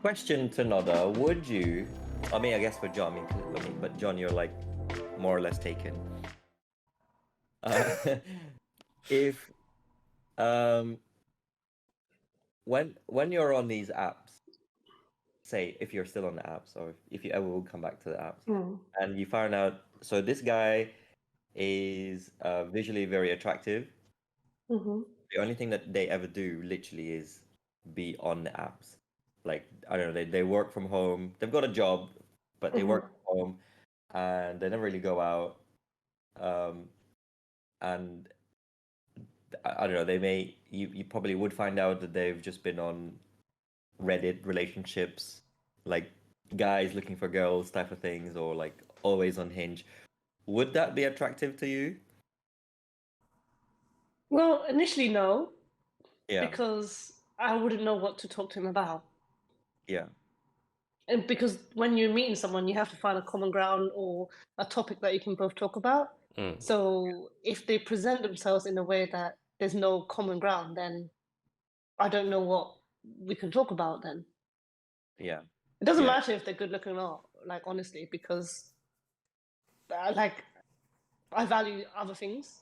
Question to Nada, would you? I mean, I guess for John, but John, you're like more or less taken. Uh, if um when you're on these apps, say if you're still on the apps, or if you ever will come back to the apps, and you find out, so this guy is visually very attractive. The only thing that they ever do literally is be on the apps. Like, I don't know, they work from home. They've got a job, but they work from home and they never really go out. And I don't know, you probably would find out that they've just been on Reddit relationships, like guys looking for girls type of things, or like always on Hinge. Would that be attractive to you? Well, initially, no, Yeah, because I wouldn't know what to talk to him about. yeah, And because when you're meeting someone, you have to find a common ground or a topic that you can both talk about. So if they present themselves in a way that there's no common ground, then I don't know what we can talk about then. yeah, It doesn't yeah, matter if they're good looking or not, like honestly, because like I value other things.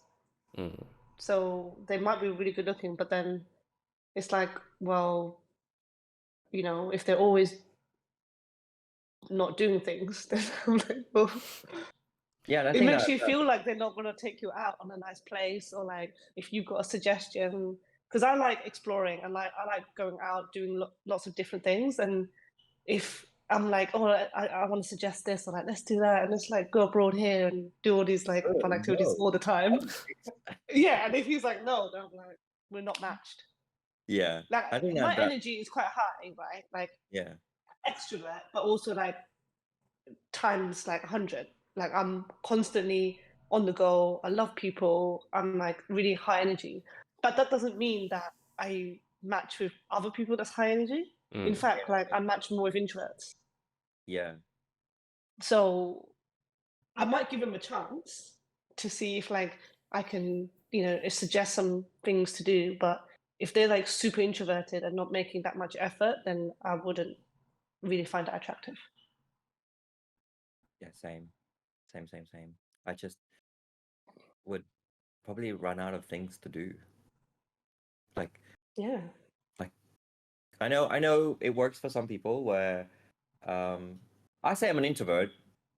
So they might be really good looking, but then it's like, well, if they're always not doing things, then I'm like, well, yeah. And I it think makes you feel like they're not going to take you out on a nice place, or like if you've got a suggestion. Because I like exploring and I like going out doing lots of different things. And if I'm like, oh, I want to suggest this, or like, let's do that, and let's like go abroad here and do all these like fun activities no. all the time. Yeah, and if he's like, no, then I'm like, we're not matched. Yeah, Like I think my that energy is quite high, right? Like yeah, extrovert, but also like times like 100. Like I'm constantly on the go. I love people. I'm like really high energy. But that doesn't mean that I match with other people that's high energy. In fact, like I match more with introverts. yeah, So I might give them a chance to see if like I can, suggest some things to do. But if they're like super introverted and not making that much effort, then I wouldn't really find that attractive. yeah. Same. I just would probably run out of things to do. Like, Yeah. like I know it works for some people where, I say I'm an introvert,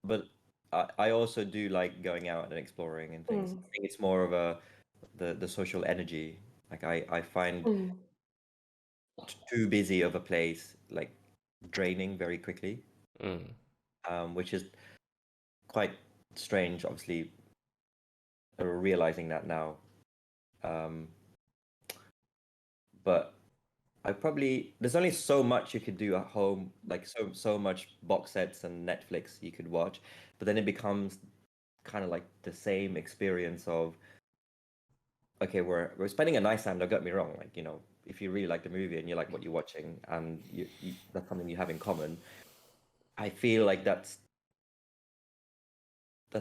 but I also do like going out and exploring and things. I think it's more of the social energy. Like I find too busy of a place like draining very quickly, which is quite strange. Obviously, realizing that now. Um, but there's only so much you could do at home, like so much box sets and Netflix you could watch, but then it becomes kind of like the same experience of, okay, we're spending a nice time. Don't get me wrong, like, if you really like the movie and you like what you're watching and that's something you have in common, I feel like that's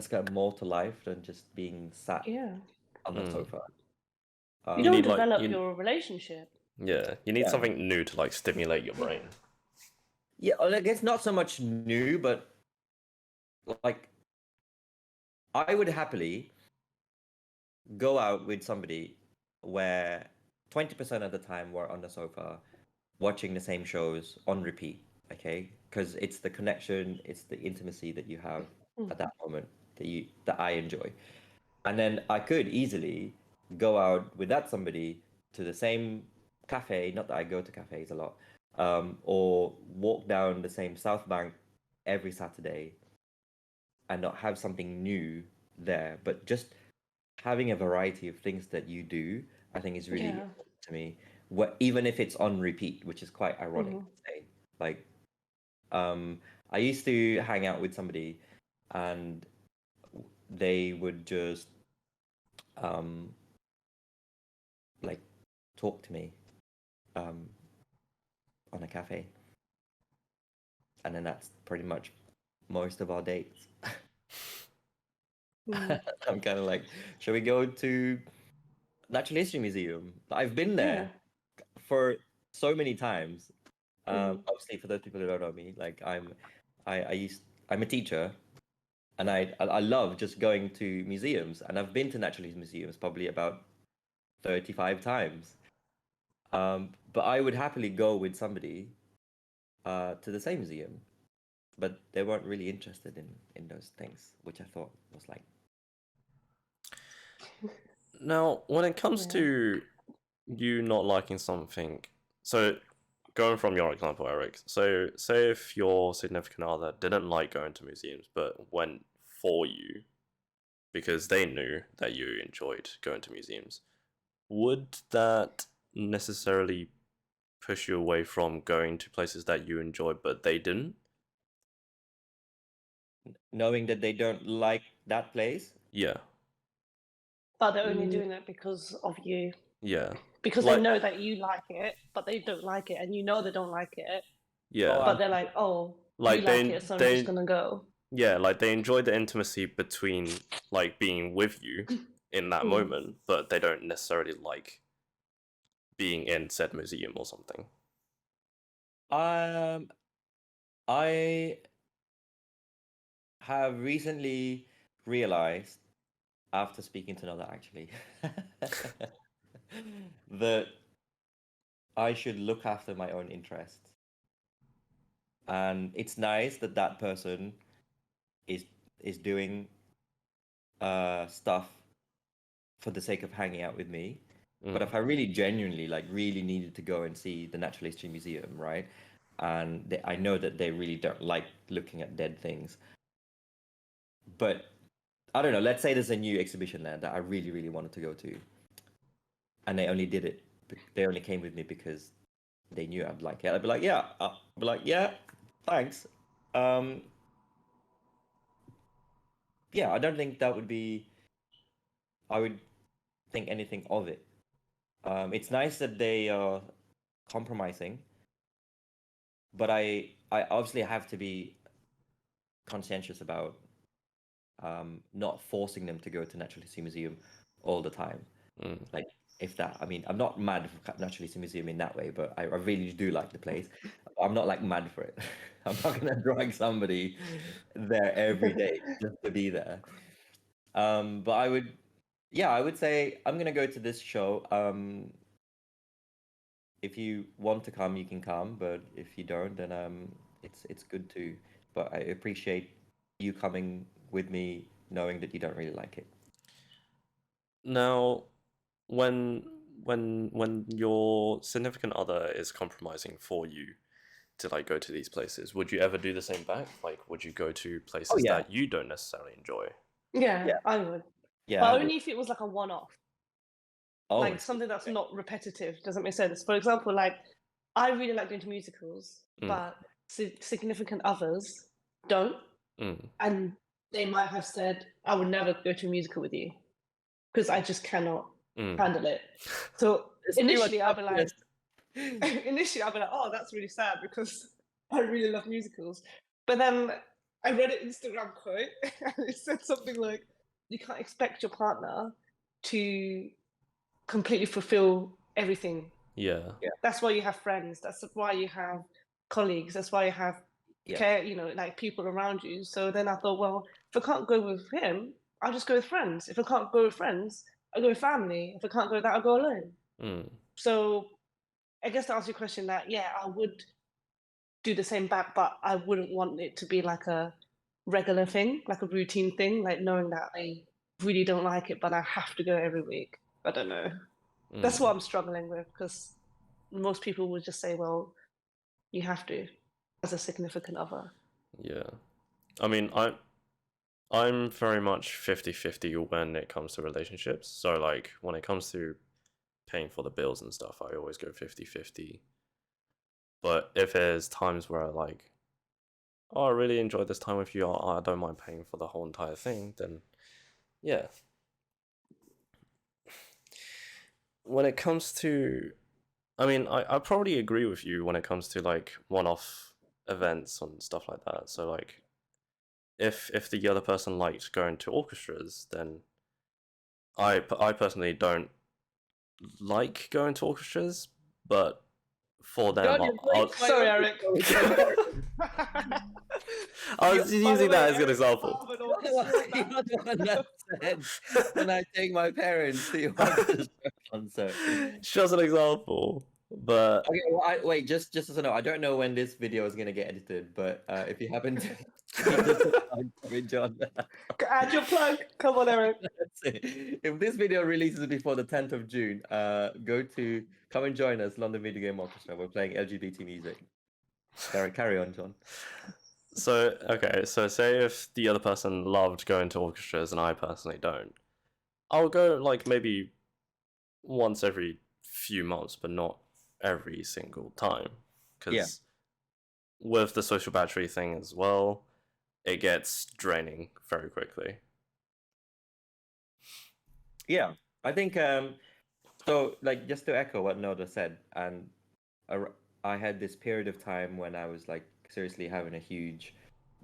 got more to life than just being sat Yeah. on the sofa. You You don't need like develop your relationship. you need Yeah. something new to like stimulate your brain. Yeah, I guess not so much new, but like I would happily go out with somebody where 20% of the time we're on the sofa watching the same shows on repeat, okay? Because it's the connection, it's the intimacy that you have at that moment that I enjoy. And then I could easily go out with that somebody to the same cafe, not that I go to cafes a lot, or walk down the same South Bank every Saturday and not have something new there, but just having a variety of things that you do, I think is really Yeah. important to me. Even if it's on repeat, which is quite ironic to say. Like, I used to hang out with somebody, and they would just um, like talk to me um, on a cafe, and then that's pretty much most of our dates. I'm kind of like, shall we go to Natural History Museum? I've been Yeah. there for so many times, Obviously, for those people who don't know me, like I'm a teacher, and I love just going to museums, and I've been to naturalist museums probably about 35 times. But I would happily go with somebody to the same museum, but they weren't really interested in those things, which I thought was like, Now, when it comes Yeah. to you not liking something, so going from your example, Eric, so say if your significant other didn't like going to museums but went for you because they knew that you enjoyed going to museums, would that necessarily push you away from going to places that you enjoy but they didn't? knowing that they don't like that place. Yeah, But they're only Mm. doing it because of you. yeah, Because Like- they know that you like it, but they don't like it, and you know they don't like it. yeah. But they're like, oh, Like, you like they- it, so I'm they- just gonna go. Yeah, like they enjoy the intimacy between like being with you in that moment, but they don't necessarily like being in said museum or something. I have recently realized, after speaking to another actually, that I should look after my own interests. And it's nice that that person is doing stuff for the sake of hanging out with me. But if I really genuinely really needed to go and see the Natural History Museum, right? And I know that they really don't like looking at dead things. But I don't know, let's say there's a new exhibition there that I really, really wanted to go to. And they only did it, they only came with me because they knew I'd like it. I'd be like, yeah, thanks. Yeah, I don't think that would be, I would think anything of it. It's nice that they are compromising, but I obviously have to be conscientious about not forcing them to go to Natural History Museum all the time. Like, if that, I mean, I'm not mad for Natural History Museum in that way, but I really do like the place. I'm not like mad for it. I'm not gonna drag somebody there every day just to be there. But I would say I'm gonna go to this show. If you want to come, you can come, but if you don't, then it's good too. But I appreciate you coming with me, knowing that you don't really like it. Now, when when your significant other is compromising for you to like go to these places, would you ever do the same back? Like, would you go to places yeah. that you don't necessarily enjoy? Yeah, Yeah. I would. Yeah, But I would. only if it was like a one-off. Oh, Like something that's not repetitive. Doesn't make sense. For example, like I really like going to musicals, but significant others don't, and they might have said, "I would never go to a musical with you because I just cannot handle it." So initially, I'll be like, "Oh, that's really sad because I really love musicals." But then I read an Instagram quote, and it said something like, "You can't expect your partner to completely fulfill everything." Yeah. That's why you have friends. That's why you have colleagues. That's why you have care, like people around you. So then I thought, well, if I can't go with him, I'll just go with friends. If I can't go with friends, I'll go with family. If I can't go with that, I'll go alone. So I guess to answer your question, that yeah, I would do the same back, but I wouldn't want it to be like a regular thing, like a routine thing, like knowing that I really don't like it, but I have to go every week. I don't know. That's what I'm struggling with, because most people would just say, well, you have to, as a significant other. Yeah. I mean, I'm very much 50-50 when it comes to relationships. So like when it comes to paying for the bills and stuff, I always go 50-50. But if there's times where I like, oh, I really enjoyed this time with you, I don't mind paying for the whole entire thing, then yeah. When it comes to, I mean, I probably agree with you when it comes to like one-off events and stuff like that. So like, if the other person liked going to orchestras, then I personally don't like going to orchestras, but for them, John, you're playing my Sorry, own Eric. I was just using that as an example. You're not the one that said, "Can I take my parents to your orchestra concert?" Just an example, but Okay, well, wait, just as a note, I don't know when this video is gonna get edited, but if you happen to sorry, John. Add your plug. Come on, Eric. If this video releases before the 10th of June, come and join us, London Video Game Orchestra. We're playing LGBT music. Carry on, John. so okay, so say if the other person loved going to orchestras and I personally don't, I'll go like maybe once every few months, but not every single time, because with the social battery thing as well, it gets draining very quickly. Yeah, I think so. Like, just to echo what Noda said, and I had this period of time when I was like seriously having a huge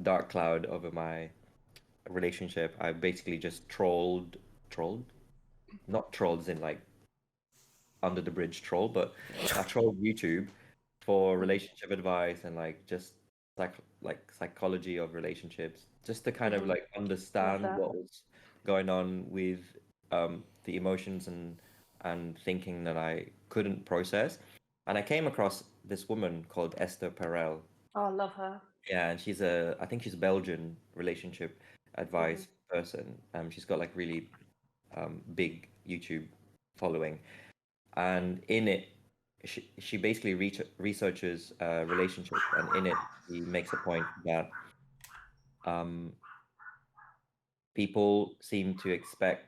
dark cloud over my relationship. I basically just trolled, not trolls in like under the bridge troll, but I trolled YouTube for relationship advice and like just psychology of relationships, just to kind of like understand that. what was going on with the emotions and thinking that I couldn't process. And I came across this woman called Esther Perel. Oh, I love her. Yeah, and I think she's a Belgian relationship advice person. She's got like really big YouTube following, and in it, she basically researches relationships, and in it, she makes a point that people seem to expect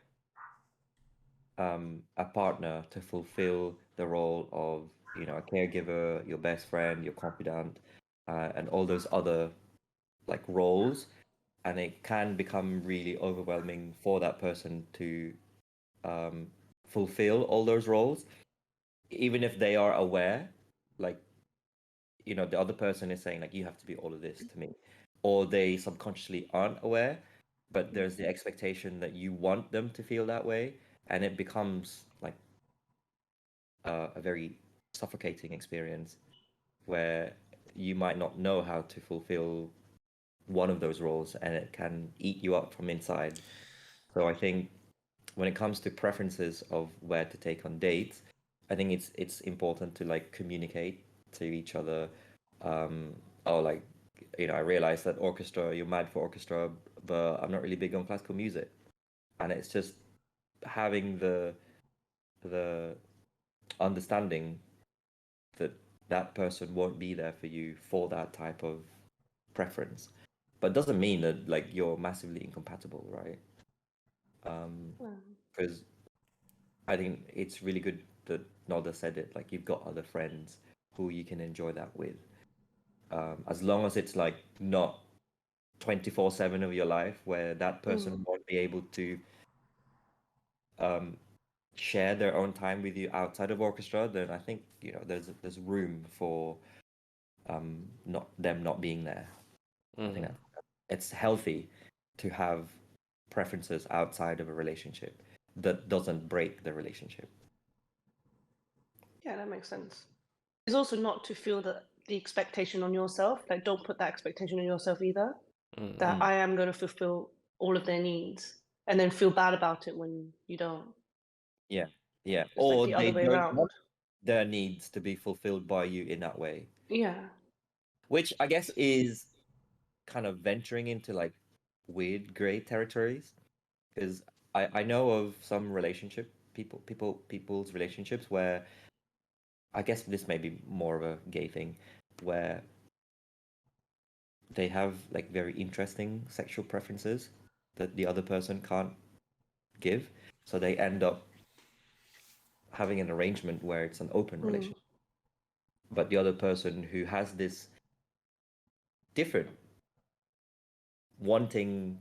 a partner to fulfill the role of, you know, a caregiver, your best friend, your confidant, and all those other like roles, and it can become really overwhelming for that person to fulfill all those roles, even if they are aware, like, you know, the other person is saying like, you have to be all of this to me, or they subconsciously aren't aware, but there's the expectation that you want them to feel that way, and it becomes like a very suffocating experience where you might not know how to fulfill one of those roles, and it can eat you up from inside. So I think when it comes to preferences of where to take on dates, I think it's important to like communicate to each other. Oh, like, you know, I realized that orchestra, you're mad for orchestra, but I'm not really big on classical music, and it's just having the understanding that that person won't be there for you for that type of preference, but doesn't mean that like you're massively incompatible, right? Because I think it's really good that Noda said it, like you've got other friends who you can enjoy that with, as long as it's like not 24/7 of your life where that person won't be able to share their own time with you outside of orchestra. Then I think, you know, there's room for not being there. I think that it's healthy to have preferences outside of a relationship that doesn't break the relationship. Yeah, that makes sense. It's also not to feel that the expectation on yourself. Like, don't put that expectation on yourself either. That I am going to fulfill all of their needs, and then feel bad about it when you don't. Yeah. It's Or like the other way don't around. want their needs to be fulfilled by you in that way, Yeah. which I guess is kind of venturing into like weird gray territories, because I know of some people's relationships where, I guess this may be more of a gay thing, where they have like very interesting sexual preferences that the other person can't give, so they end up having an arrangement where it's an open relationship, but the other person who has this different wanting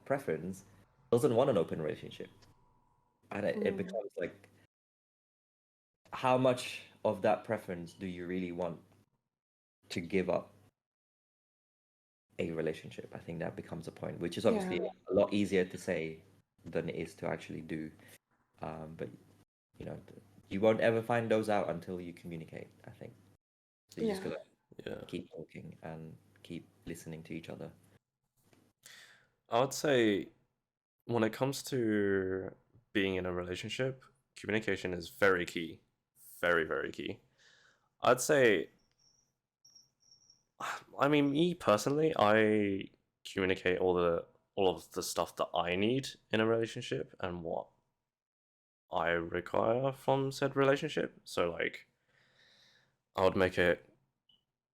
preference doesn't want an open relationship, and it becomes like, how much of that preference do you really want to give up a relationship? I think that becomes a point, which is obviously a lot easier to say than it is to actually do. But you know, you won't ever find those out until you communicate, I think. So you just Yeah. gotta keep talking and keep listening to each other. I would say when it comes to being in a relationship, communication is very key. Very, very key. I'd say, I mean, me personally, I communicate all of the stuff that I need in a relationship and what I require from said relationship. So like I would make it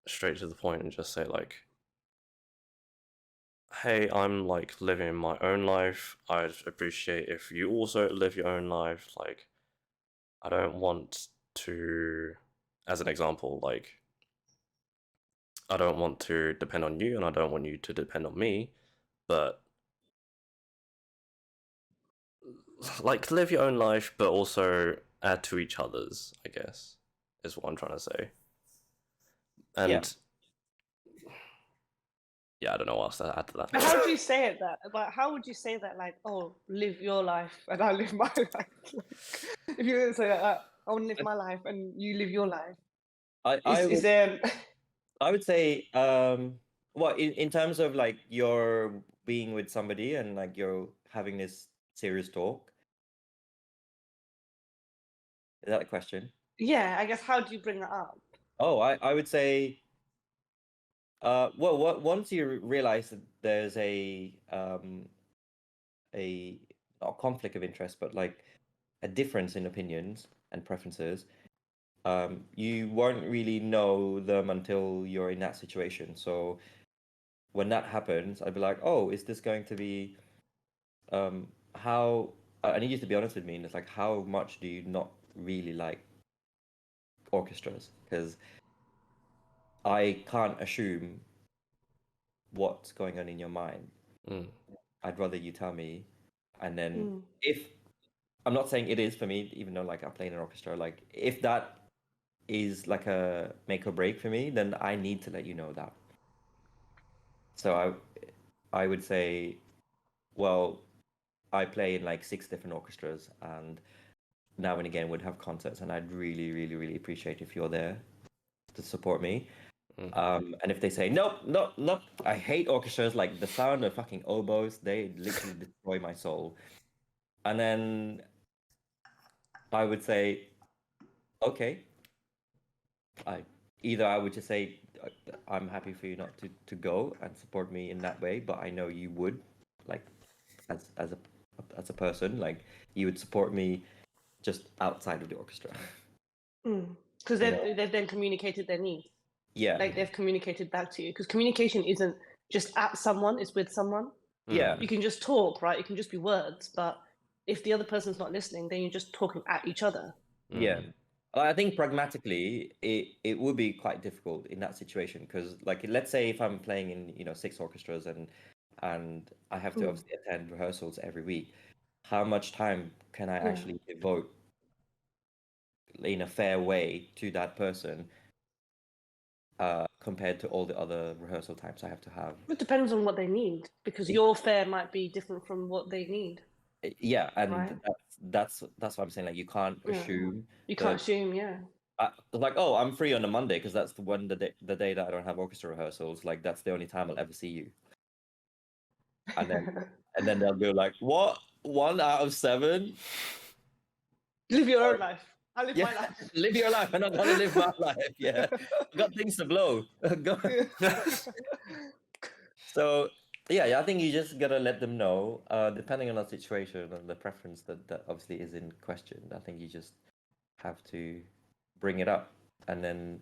straight to the point and just say like, hey, I'm like living my own life. I'd appreciate if you also live your own life. Like I don't want to, as an example, like I don't want to depend on you and I don't want you to depend on me, but like live your own life but also add to each other's, I guess, is what I'm trying to say. And yeah, I don't know what else to add to that. But how do you say it that? But how would you say that? Like, oh, live your life and I live my life. Like, if you were to say that, I want to live my life and you live your life. Is there? I would say, well, in terms of like you're being with somebody and like you're having this serious talk. Is that a question? Yeah, I guess. How do you bring that up? Oh, I would say, well, once you realize that there's a not conflict of interest, but like a difference in opinions and preferences, you won't really know them until you're in that situation. So when that happens, I'd be like, oh, is this going to be how I need you to be honest with me, and it's like, how much do you not really like orchestras? Because I can't assume what's going on in your mind. I'd rather you tell me, and then if I'm not saying it is for me, even though like I play in an orchestra, like if that is like a make or break for me, then I need to let you know that. So I would say, well, I play in like 6 different orchestras, and now and again would have concerts, and I'd really, really, really appreciate if you're there to support me. And if they say nope, nope, nope, I hate orchestras, like the sound of fucking oboes, they literally destroy my soul. And then I would say, okay, I would just say I'm happy for you not to go and support me in that way, but I know you would, like as a person, like you would support me just outside of the orchestra. Because they've then communicated their needs. Yeah. Like they've communicated back to you. Because communication isn't just at someone; it's with someone. Yeah. You can just talk, right? It can just be words, but if the other person's not listening, then you're just talking at each other. Yeah. I think pragmatically, it would be quite difficult in that situation because, like, let's say if I'm playing in 6 orchestras and I have to obviously attend rehearsals every week, how much time can I actually devote in a fair way to that person compared to all the other rehearsal times I have to have? It depends on what they need because your fare might be different from what they need. Yeah, and right? that's what I'm saying. Like, you can't assume. You can't assume, Like, oh, I'm free on a Monday because that's the day that I don't have orchestra rehearsals. Like, that's the only time I'll ever see you. And then they'll go like, what? 1 out of 7? Live your own life. I live my life. Live your life. I'm not gonna live my life. Yeah, I got things to blow. So yeah, I think you just gotta let them know, depending on the situation and the preference that obviously is in question. I think you just have to bring it up and then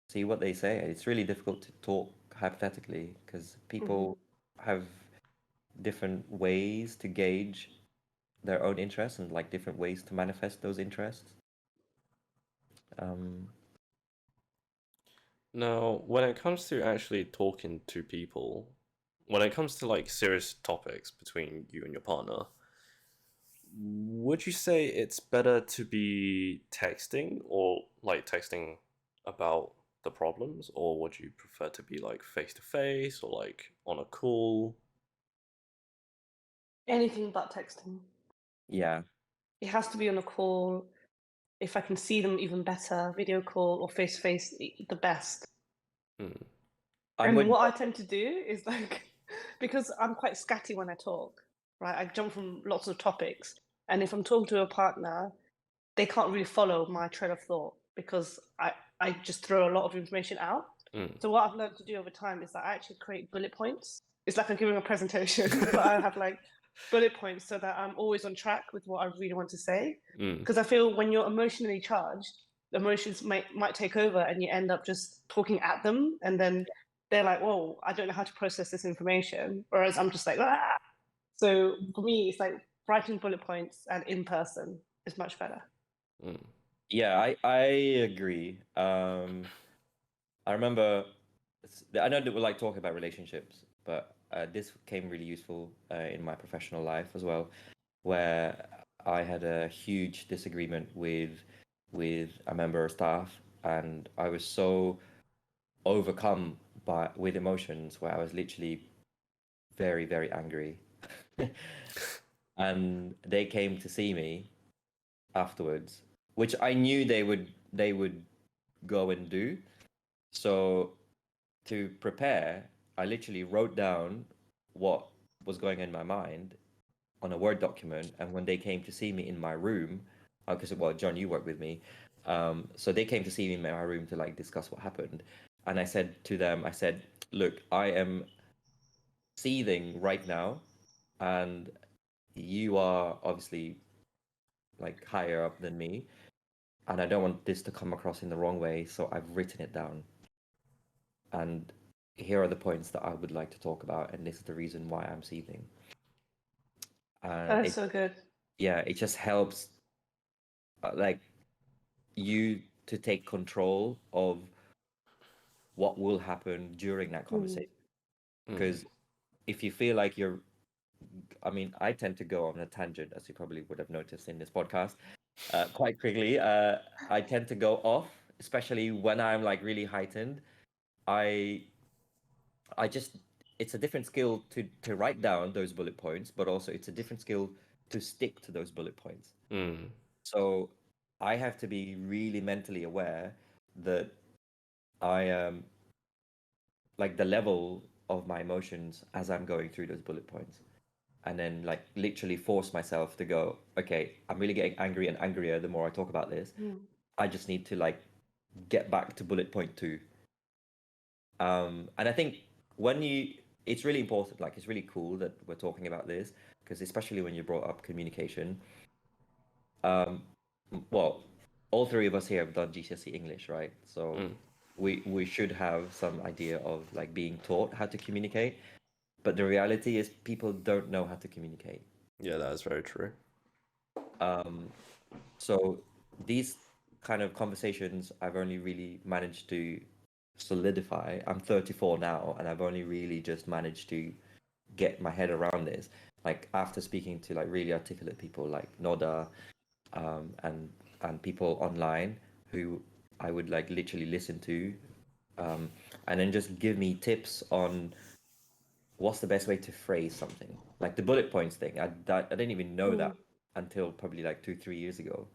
see what they say. It's really difficult to talk hypothetically because people have different ways to gauge their own interests and like different ways to manifest those interests. Now, when it comes to actually talking to people, when it comes to like serious topics between you and your partner, would you say it's better to be texting or like texting about the problems, or would you prefer to be like face to face or like on a call? Anything but texting. Yeah. It has to be on a call. if I can see them even better, video call or face to face, the best. I'm And with what I tend to do is like, because I'm quite scatty when I talk, right? I jump from lots of topics. And if I'm talking to a partner, they can't really follow my train of thought because I just throw a lot of information out. So what I've learned to do over time is that I actually create bullet points. It's like I'm giving a presentation, but I have like bullet points so that I'm always on track with what I really want to say. Because I feel when you're emotionally charged, the emotions might take over and you end up just talking at them, and then they're like, whoa, I don't know how to process this information. Whereas I'm just like, ah. So for me, it's like writing bullet points and in person is much better. Yeah, I agree. I remember, I know that we like talking about relationships, but this came really useful in my professional life as well, where I had a huge disagreement with a member of staff, and I was so overcome with emotions where I was literally very, very angry. And they came to see me afterwards, which I knew they would go and do. So to prepare, I literally wrote down what was going in my mind on a Word document. And when they came to see me in my room, because well, John, you work with me, so they came to see me in my room to like discuss what happened. And I said to them, I said, look, I am seething right now, and you are obviously like higher up than me, and I don't want this to come across in the wrong way, so I've written it down. And here are the points that I would like to talk about, and this is the reason why I'm seething. That's so good. Yeah, it just helps like you to take control of what will happen during that conversation. Because if you feel like I mean, I tend to go on a tangent, as you probably would have noticed in this podcast, quite quickly. I tend to go off, especially when I'm like really heightened. I I just it's a different skill to write down those bullet points, but also it's a different skill to stick to those bullet points. So I have to be really mentally aware that I am like the level of my emotions as I'm going through those bullet points. And then like literally force myself to go, okay, I'm really getting angry and angrier the more I talk about this. I just need to like get back to bullet point 2. And I think it's really important, like it's really cool that we're talking about this, because especially when you brought up communication. Well, all three of us here have done GCSE English, right? So we should have some idea of like being taught how to communicate. But the reality is people don't know how to communicate. Yeah, that is very true. So these kind of conversations I've only really managed to solidify. I'm 34 now, and I've only really just managed to get my head around this. Like after speaking to like really articulate people like Noda, and people online who I would like literally listen to, and then just give me tips on what's the best way to phrase something. Like the bullet points thing, I didn't even know that until probably like 2-3 years ago.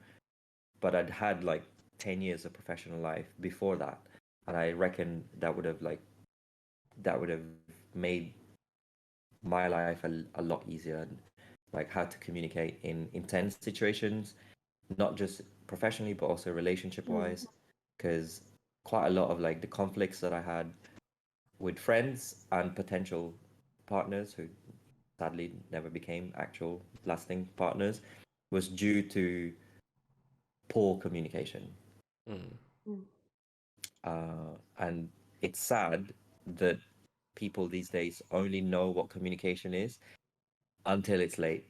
But I'd had like 10 years of professional life before that, and I reckon that would have made my life a lot easier, and like how to communicate in intense situations, not just professionally but also relationship wise, because quite a lot of like the conflicts that I had with friends and potential partners who sadly never became actual lasting partners was due to poor communication. And it's sad that people these days only know what communication is until it's late,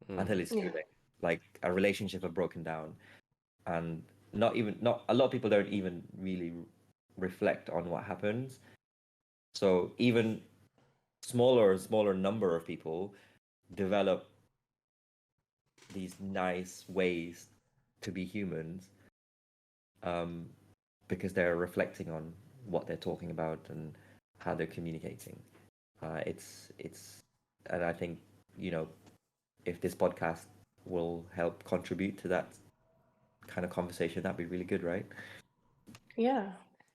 until it's too late. Like a relationship have broken down, and not a lot of people don't even really reflect on what happens. So even smaller and smaller number of people develop these nice ways to be humans, because they're reflecting on what they're talking about and how they're communicating. It's and I think, you know, if this podcast will help contribute to that kind of conversation, that'd be really good, right? Yeah.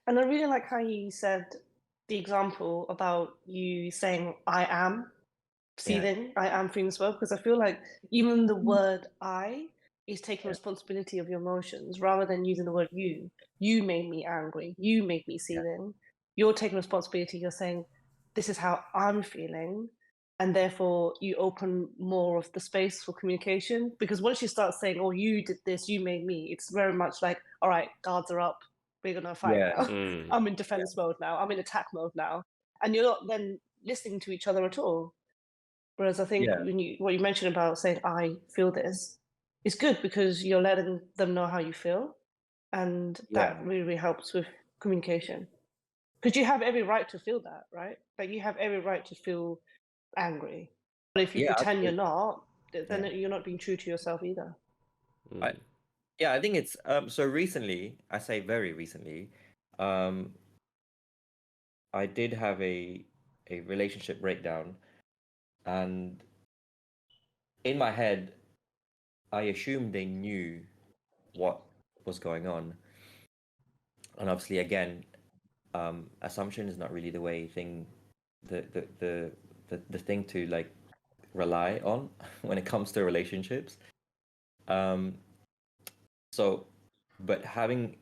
And I really like how you said the example about you saying, I am seething, I am feeling this well, because I feel like even the word I is taking responsibility of your emotions rather than using the word you. You made me angry. You made me seething. You're taking responsibility. You're saying, this is how I'm feeling. And therefore, you open more of the space for communication. Because once you start saying, oh, you did this, you made me, it's very much like, all right, guards are up. We're going to fight Yeah. now. Mm. I'm in defense mode now. I'm in attack mode now. And you're not then listening to each other at all. Whereas I think Yeah. what you mentioned about saying I feel this is good because you're letting them know how you feel, and that Yeah. really helps with communication. Because you have every right to feel that, right? Like you have every right to feel angry. But if you Yeah, pretend you're absolutely. not, then Yeah. you're not being true to yourself either. I, yeah, I think it's so recently, I say very recently, um I did have a relationship breakdown, and in my head I assumed they knew what was going on. And obviously again, assumption is not really the way thing the thing to like rely on when it comes to relationships. Um so but having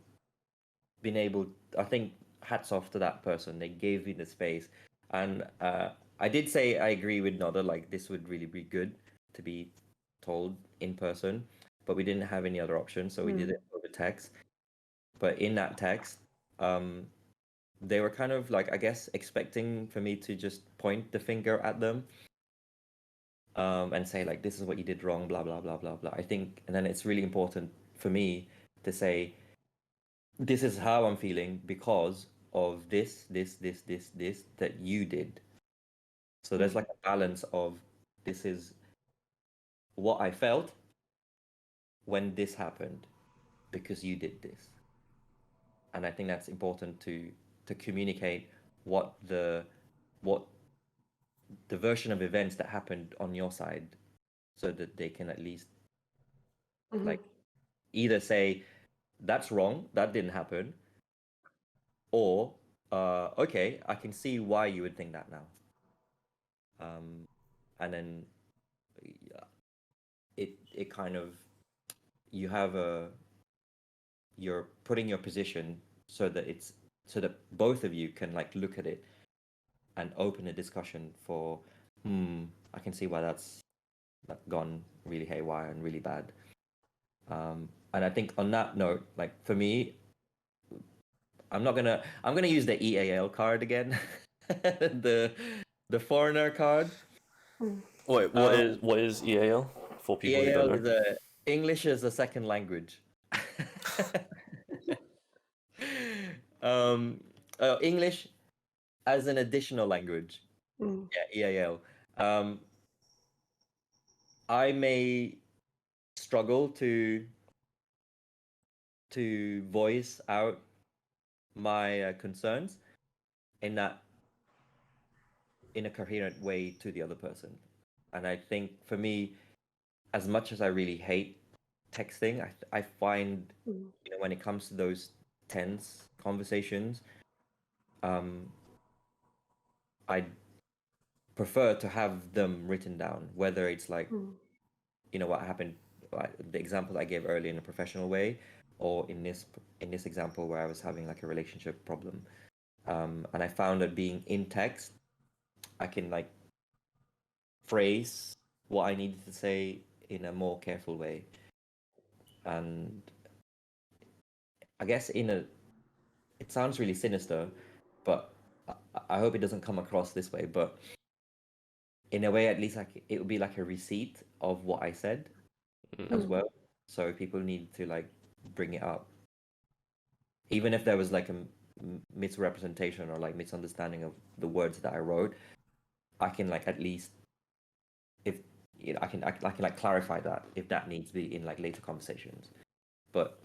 been able, I think, hats off to that person. They gave me the space, and I did say I agree with Nodder. Like this would really be good to be told in person, but we didn't have any other option, so we did it over text. But in that text, um, they were kind of like, I guess, expecting for me to just point the finger at them, and say like, "This is what you did wrong," blah blah blah blah blah. I think, and then it's really important for me to say, this is how I'm feeling because of this that you did. So there's like a balance of, this is what I felt when this happened because you did this. And I think that's important to communicate what what the version of events that happened on your side, so that they can at least like either say that's wrong, that didn't happen, or okay, I can see why you would think that now. And then it kind of, you have a, you're putting your position so that it's, so that both of you can like look at it and open a discussion for, I can see why that's gone really haywire and really bad. And I think on that note, like for me, I'm gonna use the EAL card again, the foreigner card. Wait, what is EAL for people who don't EAL know? is a English as a second language. um, English as an additional language. Yeah, EAL. I may struggle to voice out my concerns in that, in a coherent way to the other person. And I think for me, as much as I really hate texting, I find, you know, when it comes to those tense conversations, I prefer to have them written down, whether it's like, you know, what happened, like the example I gave earlier, in a professional way, or in this example where I was having like a relationship problem. And I found that being in text, I can like phrase what I needed to say in a more careful way. And I guess it sounds really sinister, but I hope it doesn't come across this way. But in a way, at least, like it would be like a receipt of what I said as well. So people need to like bring it up, even if there was like a misrepresentation or like misunderstanding of the words that I wrote. I can like at least, if you know, I can like clarify that if that needs to be in like later conversations. But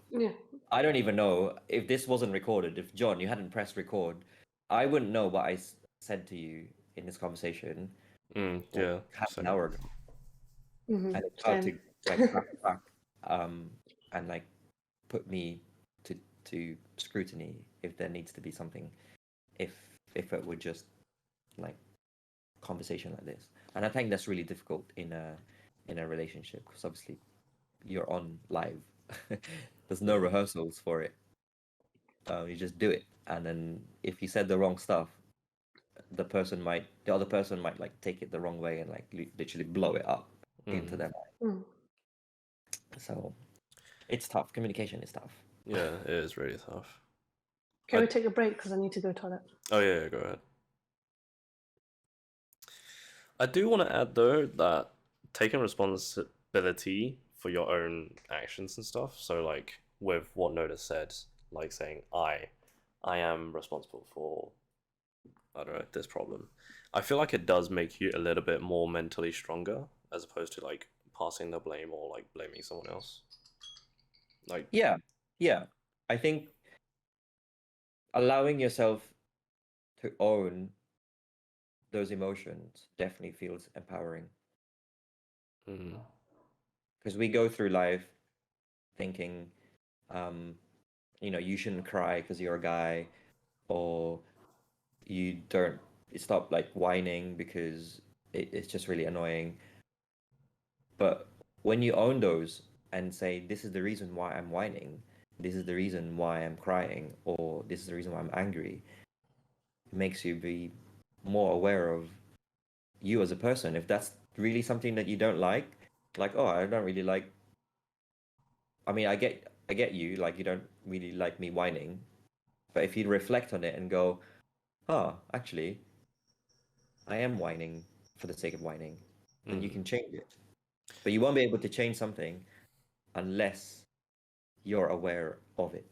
I don't even know if this wasn't recorded. If John, you hadn't pressed record, I wouldn't know what I said to you in this conversation Yeah, half an same. hour ago. And it's hard to like back and like put me to scrutiny if there needs to be something, if it were just like conversation like this. And I think that's really difficult in a relationship, because obviously you're on live. There's no rehearsals for it. You just do it, and then if you said the wrong stuff, the other person might like take it the wrong way and like literally blow it up into their mind. So it's tough. Communication is tough. Yeah, it is really tough. Can we take a break because I need to go to the toilet? Oh yeah, go ahead. I do want to add though that taking responsibility for your own actions and stuff. So like with what Noda said, like saying I am responsible for, I don't know, this problem. I feel like it does make you a little bit more mentally stronger as opposed to like passing the blame or like blaming someone else. Like Yeah. I think allowing yourself to own those emotions definitely feels empowering. Because we go through life thinking, you shouldn't cry because you're a guy, or you don't stop like whining because it's just really annoying. But when you own those and say, this is the reason why I'm whining, this is the reason why I'm crying, or this is the reason why I'm angry, it makes you be more aware of you as a person. If that's really something that you don't like, oh, I don't really like, I mean, I get you, like you don't really like me whining, but if you reflect on it and go, oh, actually, I am whining for the sake of whining, then you can change it. But you won't be able to change something unless you're aware of it.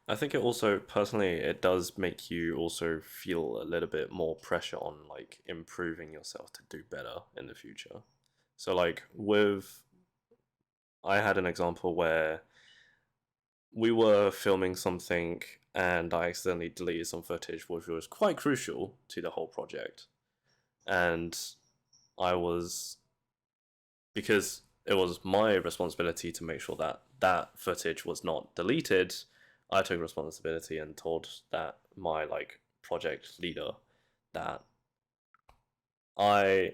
I think it also personally it does make you also feel a little bit more pressure on like improving yourself to do better in the future. So like I had an example where we were filming something and I accidentally deleted some footage which was quite crucial to the whole project. And because it was my responsibility to make sure that that footage was not deleted, I took responsibility and told my like project leader that I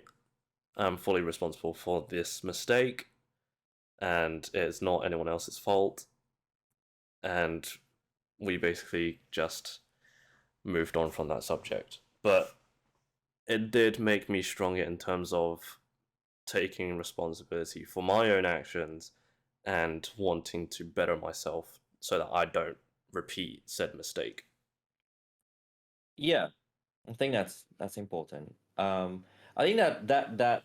am fully responsible for this mistake and it's not anyone else's fault. And we basically just moved on from that subject. But it did make me stronger in terms of taking responsibility for my own actions and wanting to better myself so that I don't repeat said mistake. Yeah, I think that's important. I think that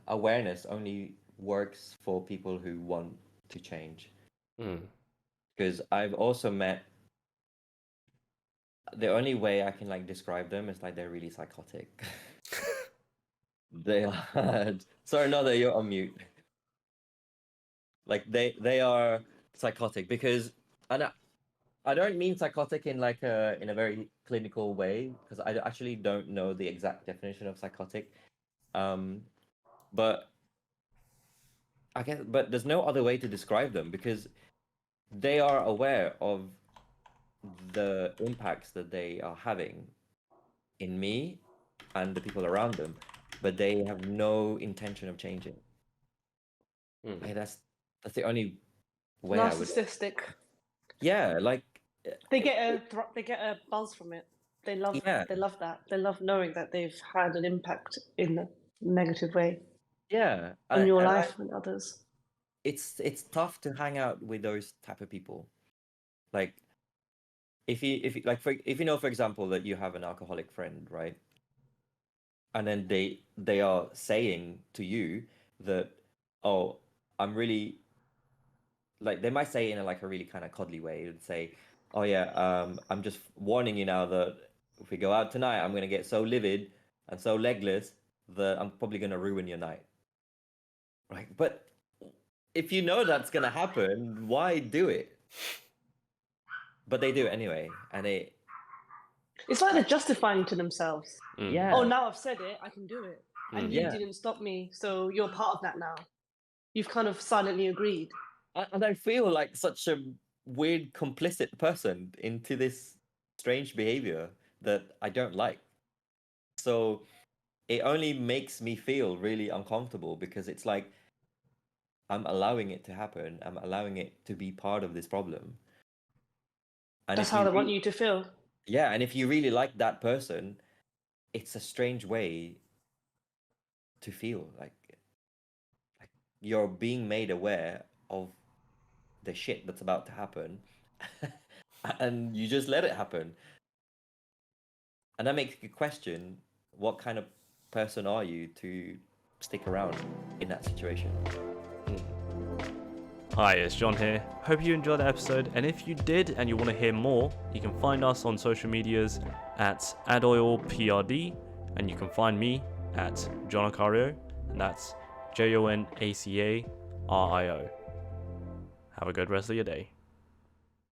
awareness only works for people who want to change. Because I've also met, the only way I can like describe them is like they're really psychotic. They are. Sorry, no, that you're on mute. Like they are psychotic because, and I don't mean psychotic in like in a very clinical way, because I actually don't know the exact definition of psychotic. But I guess, but there's no other way to describe them, because they are aware of the impacts that they are having in me and the people around them, but they have no intention of changing. Like that's the only way I would. Narcissistic. Yeah, like They get a buzz from it. They love that. They love knowing that they've had an impact in a negative way. Yeah, on your life and others. It's tough to hang out with those type of people. Like if you like if you know, for example, that you have an alcoholic friend, right? And then they are saying to you that, oh, I'm really, like they might say it in like a really kind of cuddly way and say, oh yeah, I'm just warning you now that if we go out tonight, I'm gonna get so livid and so legless that I'm probably gonna ruin your night. Right? But if you know that's gonna happen, why do it? But they do it anyway, and it's like they're justifying to themselves. Yeah. Oh, now I've said it, I can do it. And you Yeah. didn't stop me, so you're part of that now. You've kind of silently agreed. And I feel like such a weird complicit person into this strange behavior that I don't like. So it only makes me feel really uncomfortable because it's like I'm allowing it to happen. I'm allowing it to be part of this problem. And That's if how you they want you to feel. yeah, and if you really like that person, it's a strange way to feel like you're being made aware of the shit that's about to happen and you just let it happen. And that makes you question, what kind of person are you to stick around in that situation? Hi, it's John here. Hope you enjoyed the episode, and if you did and you want to hear more, you can find us on social medias at AdoilPRD, and you can find me at John Acario, and that's JONACARIO. Have a good rest of your day.